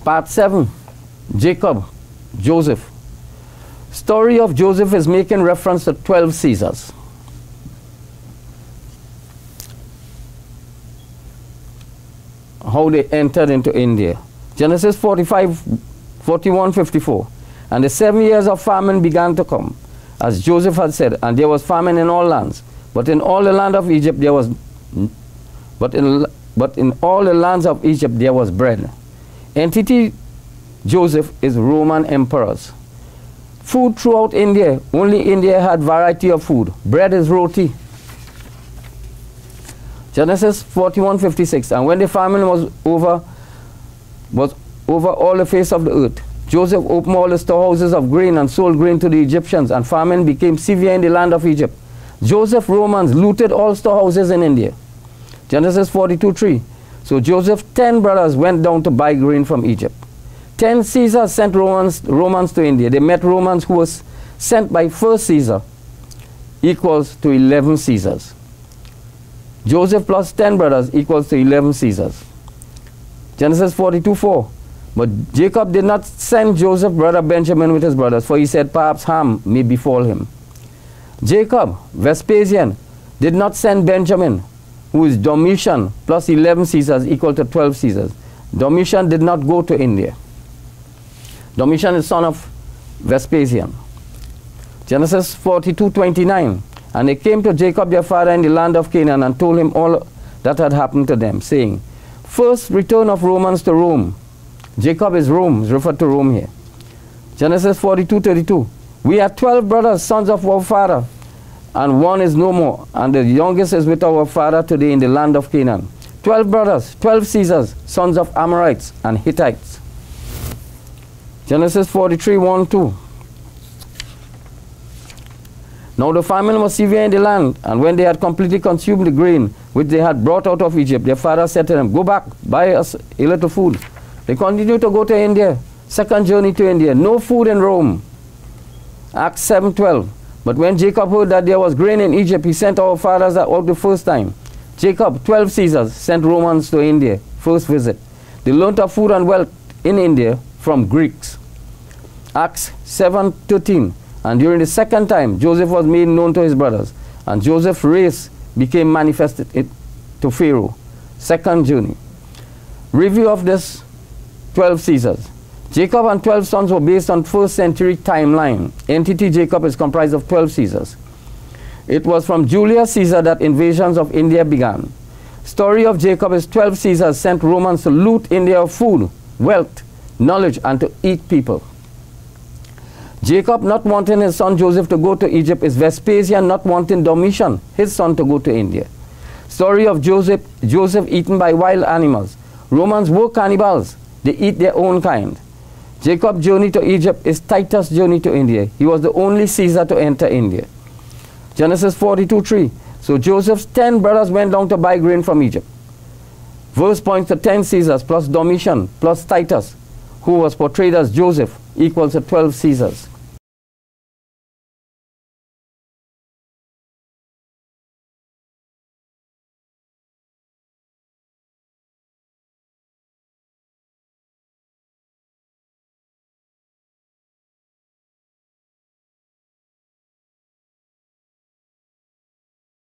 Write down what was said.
Part 7, Jacob, Joseph. Story of Joseph is making reference to 12 Caesars. How they entered into India. Genesis 41:54. And the 7 years of famine began to come, as Joseph had said, and there was famine in all lands. But in all the land of Egypt there was all the lands of Egypt there was bread. Entity Joseph is Roman emperors. Food throughout India. Only India had variety of food. Bread is roti. Genesis 41:56. And when the famine was over all the face of the earth, Joseph opened all the storehouses of grain and sold grain to the Egyptians, and famine became severe in the land of Egypt. Joseph Romans looted all storehouses in India. Genesis 42:3. So Joseph's 10 brothers went down to buy grain from Egypt. 10 Caesars sent Romans to India. They met Romans who was sent by first Caesar equals to 11 Caesars. Joseph plus 10 brothers equals to 11 Caesars. Genesis 42:4. But Jacob did not send Joseph's brother Benjamin with his brothers, for he said, perhaps harm may befall him. Jacob, Vespasian, did not send Benjamin, who is Domitian, plus 11 Caesars equal to 12 Caesars. Domitian did not go to India. Domitian is son of Vespasian. Genesis 42:29. And they came to Jacob their father in the land of Canaan and told him all that had happened to them, saying, first return of Romans to Rome. Jacob is Rome, is referred to Rome here. Genesis 42:32. We are 12 brothers, sons of our father, and one is no more, and the youngest is with our father today in the land of Canaan. 12 brothers, 12 Caesars, sons of Amorites and Hittites. Genesis 43:1-2. Now the famine was severe in the land, and when they had completely consumed the grain which they had brought out of Egypt, their father said to them, go back, buy us a little food. They continued to go to India. Second journey to India. No food in Rome. Acts 7:12. But when Jacob heard that there was grain in Egypt, he sent our fathers out the first time. Jacob, 12 Caesars, sent Romans to India, first visit. They learnt of food and wealth in India from Greeks. Acts 7:13. And during the second time, Joseph was made known to his brothers, and Joseph's race became manifested to Pharaoh. Second journey. Review of this 12 Caesars. Jacob and 12 sons were based on 1st century timeline. Entity Jacob is comprised of 12 Caesars. It was from Julius Caesar that invasions of India began. Story of Jacob is 12 Caesars sent Romans to loot India of food, wealth, knowledge, and to eat people. Jacob not wanting his son Joseph to go to Egypt is Vespasian not wanting Domitian, his son, to go to India. Story of Joseph eaten by wild animals. Romans were cannibals. They eat their own kind. Jacob's journey to Egypt is Titus' journey to India. He was the only Caesar to enter India. Genesis 42:3. So Joseph's 10 brothers went down to buy grain from Egypt. Verse points to 10 Caesars plus Domitian plus Titus, who was portrayed as Joseph, equals to 12 Caesars.